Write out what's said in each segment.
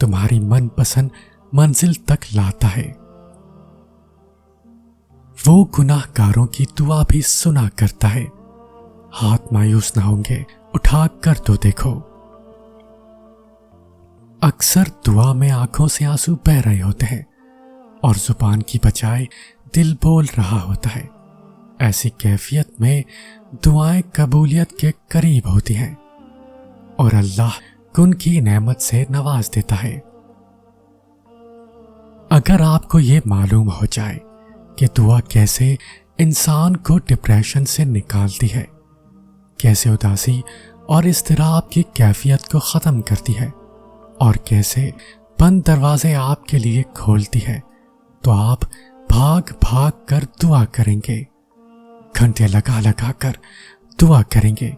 تمہاری من پسند منزل تک لاتا ہے۔ وہ گناہ گاروں کی دعا بھی سنا کرتا ہے۔ ہاتھ مایوس نہ ہوں گے، اٹھا کر تو دیکھو۔ اکثر دعا میں آنکھوں سے آنسو بہہ رہے ہوتے ہیں اور زبان کی بجائے دل بول رہا ہوتا ہے۔ ایسی کیفیت میں دعائیں قبولیت کے قریب ہوتی ہیں اور اللہ ان کی نعمت سے نواز دیتا ہے۔ اگر آپ کو یہ معلوم ہو جائے کہ دعا کیسے انسان کو ڈپریشن سے نکالتی ہے، کیسے اداسی اور اضطراب کی کیفیت کو ختم کرتی ہے اور کیسے بند دروازے آپ کے لیے کھولتی ہے، تو آپ بھاگ بھاگ کر دعا کریں گے، گھنٹے لگا لگا کر دعا کریں گے،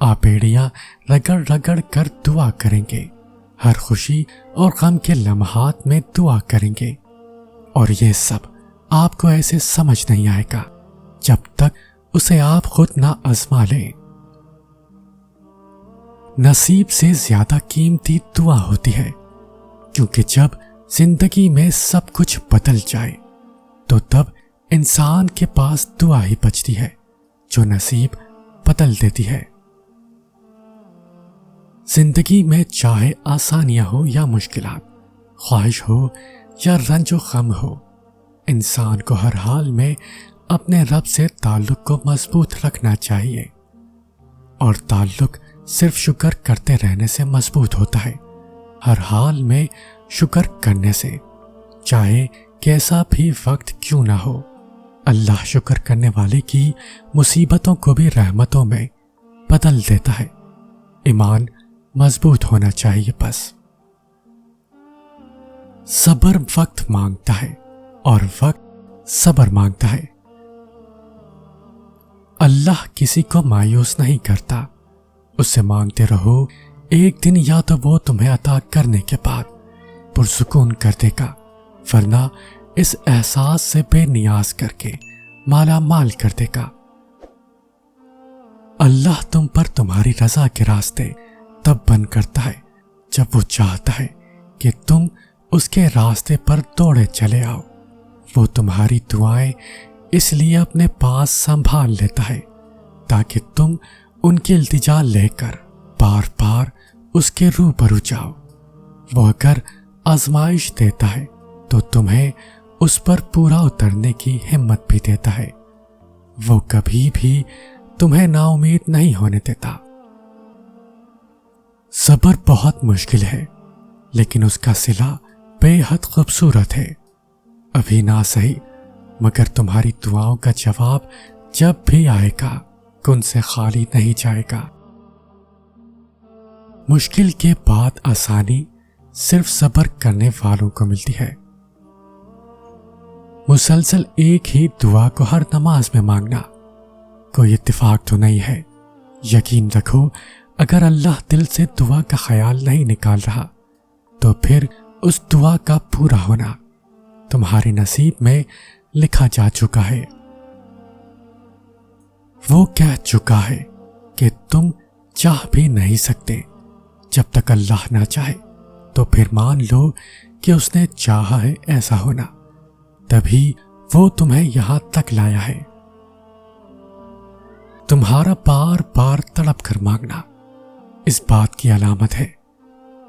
آپ بیڑیاں رگڑ رگڑ کر دعا کریں گے، ہر خوشی اور غم کے لمحات میں دعا کریں گے۔ اور یہ سب آپ کو ایسے سمجھ نہیں آئے گا جب تک اسے آپ خود نہ آزما لیں۔ نصیب سے زیادہ قیمتی دعا ہوتی ہے، کیونکہ جب زندگی میں سب کچھ بدل جائے تو تب انسان کے پاس دعا ہی بچتی ہے جو نصیب بدل دیتی ہے۔ زندگی میں چاہے آسانیاں ہو یا مشکلات، خواہش ہو یا رنج و غم ہو، انسان کو ہر حال میں اپنے رب سے تعلق کو مضبوط رکھنا چاہیے، اور تعلق صرف شکر کرتے رہنے سے مضبوط ہوتا ہے۔ ہر حال میں شکر کرنے سے، چاہے کیسا بھی وقت کیوں نہ ہو، اللہ شکر کرنے والے کی مصیبتوں کو بھی رحمتوں میں بدل دیتا ہے۔ ایمان مضبوط ہونا چاہیے بس۔ صبر وقت مانگتا ہے اور وقت صبر مانگتا ہے۔ اللہ کسی کو مایوس نہیں کرتا، اس سے مانگتے رہو، ایک دن یا تو وہ تمہیں عطا کرنے کے بعد پرسکون کر دے گا، ورنہ اس احساس سے بے نیاز کر کے مالا مال کر دے گا۔ اللہ تم پر تمہاری رضا کے راستے تب بند کرتا ہے جب وہ چاہتا ہے کہ تم اس کے راستے پر دوڑے چلے آؤ۔ وہ تمہاری دعائیں اس لیے اپنے پاس سنبھال لیتا ہے تاکہ تم ان کی التجا لے کر بار بار اس کے روبرو جاؤ۔ وہ اگر آزمائش دیتا ہے تو تمہیں اس پر پورا اترنے کی ہمت بھی دیتا ہے۔ وہ کبھی بھی تمہیں نا امید نہیں ہونے دیتا۔ صبر بہت مشکل ہے، لیکن اس کا صلہ بے حد خوبصورت ہے۔ ابھی نہ صحیح، مگر تمہاری دعاؤں کا جواب جب بھی آئے گا کن سے خالی نہیں جائے گا۔ مشکل کے بعد آسانی صرف صبر کرنے والوں کو ملتی ہے۔ مسلسل ایک ہی دعا کو ہر نماز میں مانگنا کوئی اتفاق تو نہیں ہے۔ یقین رکھو، اگر اللہ دل سے دعا کا خیال نہیں نکال رہا تو پھر اس دعا کا پورا ہونا تمہارے نصیب میں لکھا جا چکا ہے۔ وہ کہہ چکا ہے کہ تم چاہ بھی نہیں سکتے جب تک اللہ نہ چاہے، تو پھر مان لو کہ اس نے چاہا ہے ایسا ہونا، تبھی وہ تمہیں یہاں تک لایا ہے۔ تمہارا بار بار تڑپ کر مانگنا اس بات کی علامت ہے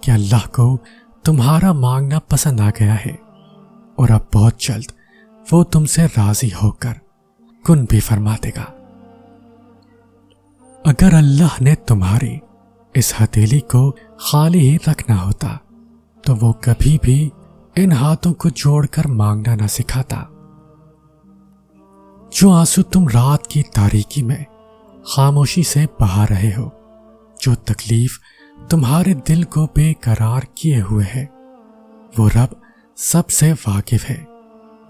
کہ اللہ کو تمہارا مانگنا پسند آ گیا ہے، اور اب بہت جلد وہ تم سے راضی ہو کر کن بھی فرما دے گا۔ اگر اللہ نے تمہاری اس ہتھیلی کو خالی ہی رکھنا ہوتا تو وہ کبھی بھی ان ہاتھوں کو جوڑ کر مانگنا نہ سکھاتا۔ جو آنسو تم رات کی تاریکی میں خاموشی سے بہا رہے ہو، جو تکلیف تمہارے دل کو بے قرار کیے ہوئے ہے، وہ رب سب سے واقف ہے۔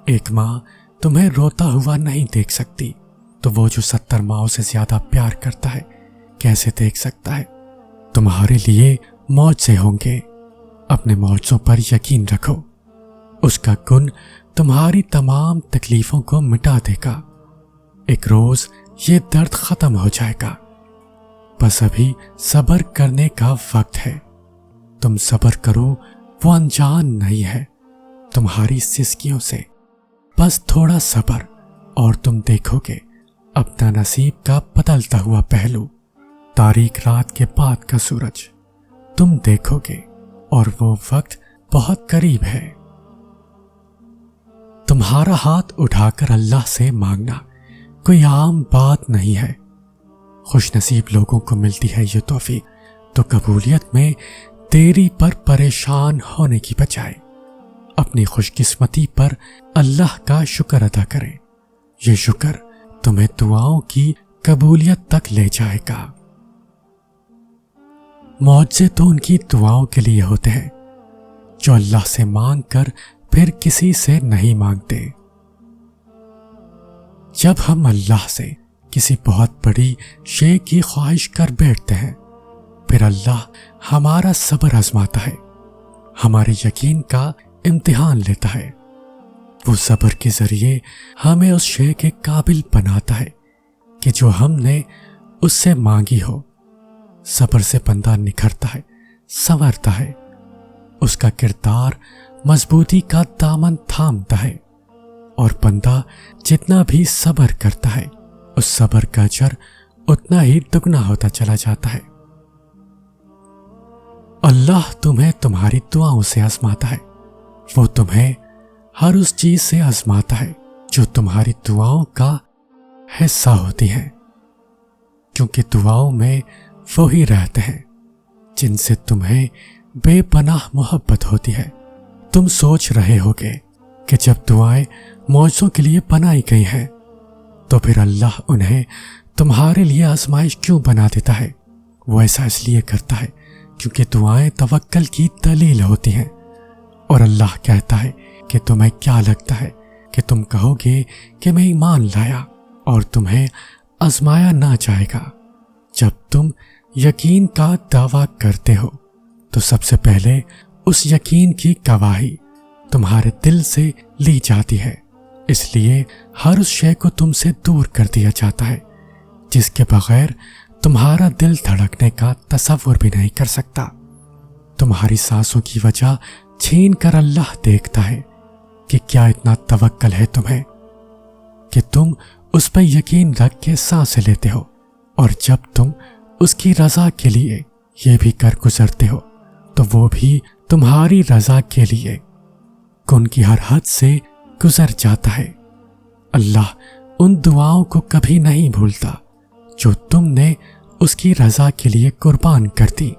ایک ماں تمہیں روتا ہوا نہیں دیکھ سکتی، تو وہ جو 70 ماؤں سے زیادہ پیار کرتا ہے کیسے دیکھ سکتا ہے؟ تمہارے لیے معجزے ہوں گے، اپنے معجزوں پر یقین رکھو۔ اس کا کن تمہاری تمام تکلیفوں کو مٹا دے گا۔ ایک روز یہ درد ختم ہو جائے گا، بس ابھی صبر کرنے کا وقت ہے۔ تم صبر کرو، وہ انجان نہیں ہے تمہاری سسکیوں سے۔ بس تھوڑا صبر اور تم دیکھو گے اپنا نصیب کا بدلتا ہوا پہلو، تاریک رات کے بعد کا سورج تم دیکھو گے، اور وہ وقت بہت قریب ہے۔ تمہارا ہاتھ اٹھا کر اللہ سے مانگنا کوئی عام بات نہیں ہے۔ خوش نصیب لوگوں کو ملتی ہے یہ توفیق، تو قبولیت میں دیری پر پریشان ہونے کی بجائے اپنی خوش قسمتی پر اللہ کا شکر ادا کریں۔ یہ شکر تمہیں دعاؤں کی قبولیت تک لے جائے گا۔ معجزے تو ان کی دعاؤں کے لیے ہوتے ہیں جو اللہ سے مانگ کر پھر کسی سے نہیں مانگتے۔ جب ہم اللہ سے کسی بہت بڑی شے کی خواہش کر بیٹھتے ہیں، پھر اللہ ہمارا صبر آزماتا ہے، ہمارے یقین کا امتحان لیتا ہے۔ وہ صبر کے ذریعے ہمیں اس شے کے قابل بناتا ہے کہ جو ہم نے اس سے مانگی ہو۔ صبر سے بندہ نکھرتا ہے، سنورتا ہے، اس کا کردار مضبوطی کا دامن تھامتا ہے، اور بندہ جتنا بھی صبر کرتا ہے اس صبر کا اجر اتنا ہی دگنا ہوتا چلا جاتا ہے۔ اللہ تمہیں تمہاری دعاؤں سے آزماتا ہے، وہ تمہیں ہر اس چیز سے آزماتا ہے جو تمہاری دعاؤں کا حصہ ہوتی ہے، کیونکہ دعاؤں میں وہی رہتے ہیں جن سے تمہیں بے پناہ محبت ہوتی ہے۔ تم سوچ رہے ہوگے کہ جب دعائیں معجزوں کے لیے بنائی گئی ہیں تو پھر اللہ انہیں تمہارے لیے آزمائش کیوں بنا دیتا ہے؟ وہ ایسا اس لیے کرتا ہے کیونکہ دعائیں توکل کی دلیل ہوتی ہیں، اور اللہ کہتا ہے کہ تمہیں کیا لگتا ہے کہ تم کہو گے کہ میں ایمان لایا اور تمہیں آزمایا نہ جائے گا۔ جب تم یقین کا دعویٰ کرتے ہو تو سب سے پہلے اس یقین کی گواہی تمہارے دل سے لی جاتی ہے، اس لیے ہر اس شے کو تم سے دور کر دیا جاتا ہے جس کے بغیر تمہارا دل دھڑکنے کا تصور بھی نہیں کر سکتا۔ تمہاری سانسوں کی وجہ چھین کر اللہ دیکھتا ہے کہ کیا اتنا توکل ہے تمہیں کہ تم اس پہ یقین رکھ کے سانسیں لیتے ہو، اور جب تم اس کی رضا کے لیے یہ بھی کر گزرتے ہو تو وہ بھی تمہاری رضا کے لیے کن کی ہر حد سے گزر جاتا ہے۔ اللہ ان دعاؤں کو کبھی نہیں بھولتا جو تم نے اس کی رضا کے لیے قربان کر دی۔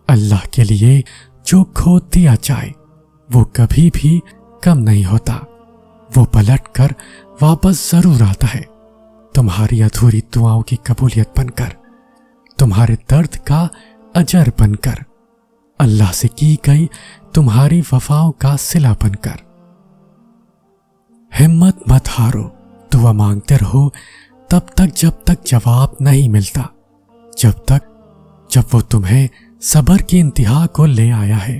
اللہ کے لیے جو کھو دیا جائے وہ کبھی بھی کم نہیں ہوتا، وہ پلٹ کر واپس ضرور آتا ہے، تمہاری ادھوری دعاؤں کی قبولیت بن کر، تمہارے درد کا اجر بن کر، اللہ سے کی گئی تمہاری وفاؤں کا صلہ بن کر۔ ہمت مت ہارو، دعا مانگتے رہو تب تک جب تک جواب نہیں ملتا، جب وہ تمہیں صبر کی انتہا کو لے آیا ہے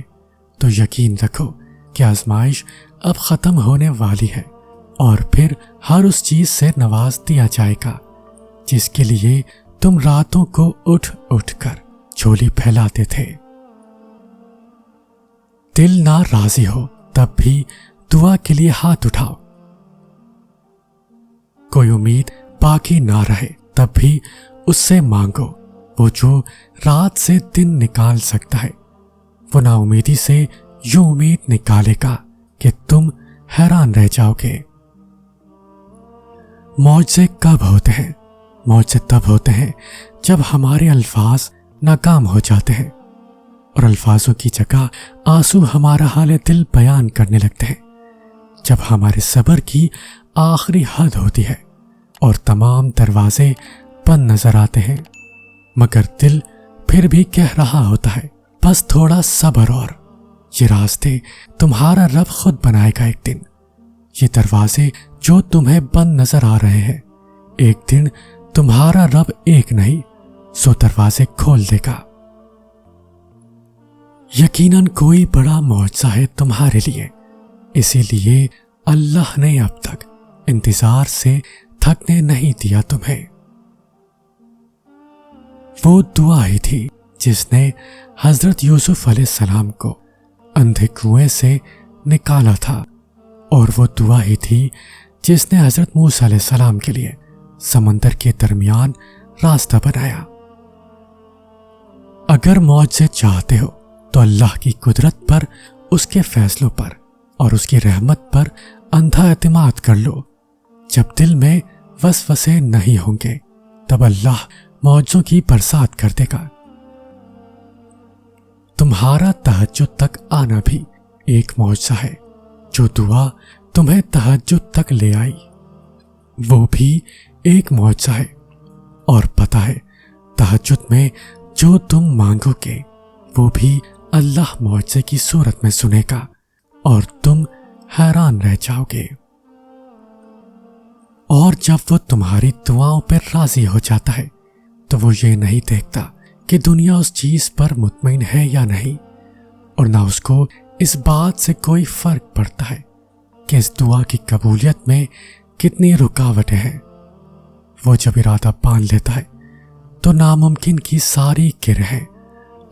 تو یقین رکھو کہ آزمائش اب ختم ہونے والی ہے، اور پھر ہر اس چیز سے نواز دیا جائے گا جس کے لیے تم راتوں کو اٹھ اٹھ کر جھولی پھیلاتے تھے۔ دل نہ راضی ہو تب بھی دعا کے لیے ہاتھ اٹھاؤ، کوئی امید باقی نہ رہے تب بھی اس سے مانگو، وہ جو رات سے دن نکال سکتا ہے وہ نا امیدی سے یوں امید نکالے گا کہ تم حیران رہ جاؤ گے۔ معجزے کب ہوتے ہیں؟ معجزے تب ہوتے ہیں جب ہمارے الفاظ ناکام ہو جاتے ہیں اور الفاظوں کی جگہ آنسو ہمارا حال دل بیان کرنے لگتے ہیں، جب ہمارے صبر کی آخری حد ہوتی ہے اور تمام دروازے بند نظر آتے ہیں، مگر دل پھر بھی کہہ رہا ہوتا ہے بس تھوڑا صبر، اور یہ راستے تمہارا رب خود بنائے گا۔ ایک دن یہ دروازے جو تمہیں بند نظر آ رہے ہیں، ایک دن تمہارا رب ایک نہیں 100 دروازے کھول دے گا۔ یقیناً کوئی بڑا معجزہ ہے تمہارے لیے، اسی لیے اللہ نے اب تک انتظار سے تھکنے نہیں دیا تمہیں۔ وہ دعا ہی تھی جس نے حضرت یوسف علیہ السلام کو اندھے کنویں سے نکالا تھا، اور وہ دعا ہی تھی جس نے حضرت موسیٰ علیہ السلام کے لیے سمندر کے درمیان راستہ بنایا۔ اگر معجزے چاہتے ہو تو اللہ کی قدرت پر، اس کے فیصلوں پر اور اس کی رحمت پر اندھا اعتماد کر لو۔ جب دل میں وسوسے نہیں ہوں گے تب اللہ معجزوں کی برسات کر دے گا۔ تمہارا تہجد تک آنا بھی ایک معجزہ ہے۔ جو دعا تمہیں تہجد تک لے آئی وہ بھی ایک معجزہ ہے، اور پتہ ہے تہجد میں جو تم مانگو گے وہ بھی اللہ معجزے کی صورت میں سنے گا، اور تم حیران رہ جاؤ گے۔ اور جب وہ تمہاری دعاؤں پر راضی ہو جاتا ہے تو وہ یہ نہیں دیکھتا کہ دنیا اس چیز پر مطمئن ہے یا نہیں، اور نہ اس کو اس بات سے کوئی فرق پڑتا ہے کہ اس دعا کی قبولیت میں کتنی رکاوٹیں ہیں۔ وہ جب ارادہ باندھ لیتا ہے تو ناممکن کی ساری کرہیں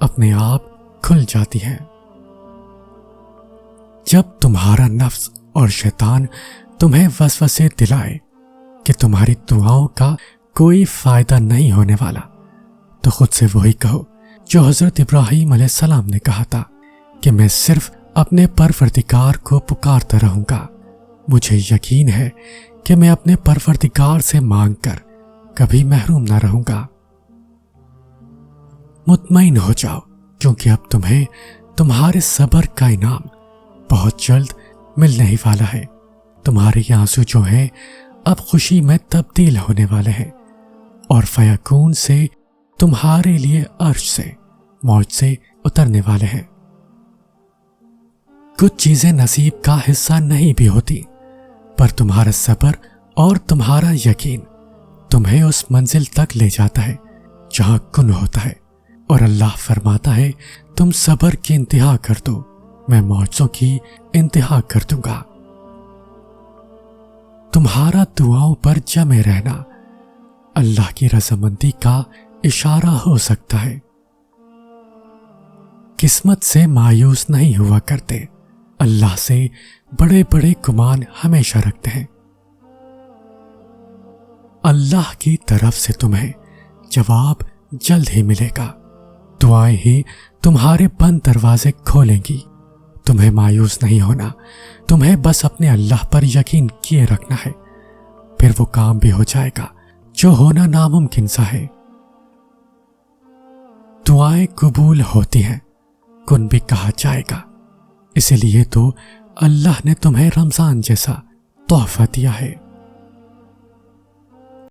اپنے آپ کھل جاتی ہیں۔ جب تمہارا نفس اور شیطان تمہیں وسوسے دلائے کہ تمہاری دعاؤں کا کوئی فائدہ نہیں ہونے والا، تو خود سے وہی کہو جو حضرت ابراہیم علیہ السلام نے کہا تھا کہ میں صرف اپنے پروردگار کو پکارتا رہوں گا۔ مجھے یقین ہے کہ میں اپنے پروردگار سے مانگ کر کبھی محروم نہ رہوں گا۔ مطمئن ہو جاؤ، کیونکہ اب تمہیں تمہارے صبر کا انعام بہت جلد ملنے ہی والا ہے۔ تمہارے یہ آنسو جو ہیں اب خوشی میں تبدیل ہونے والے ہیں، اور فیکون سے تمہارے لیے عرش سے معجزے اترنے والے ہیں۔ کچھ چیزیں نصیب کا حصہ نہیں بھی ہوتی، پر تمہارا صبر اور تمہارا یقین تمہیں اس منزل تک لے جاتا ہے جہاں کن ہوتا ہے، اور اللہ فرماتا ہے تم صبر کی انتہا کر دو، میں معجزوں کی انتہا کر دوں گا۔ تمہارا دعاؤں پر جمے رہنا اللہ کی رضامندی کا اشارہ ہو سکتا ہے۔ قسمت سے مایوس نہیں ہوا کرتے، اللہ سے بڑے بڑے گمان ہمیشہ رکھتے ہیں۔ اللہ کی طرف سے تمہیں جواب جلد ہی ملے گا، دعائیں ہی تمہارے بند دروازے کھولیں گی۔ تمہیں مایوس نہیں ہونا، تمہیں بس اپنے اللہ پر یقین کیے رکھنا ہے، پھر وہ کام بھی ہو جائے گا جو ہونا ناممکن سا ہے۔ دعائیں قبول ہوتی ہیں، کن بھی کہا جائے گا، اسی لیے تو اللہ نے تمہیں رمضان جیسا تحفہ دیا ہے۔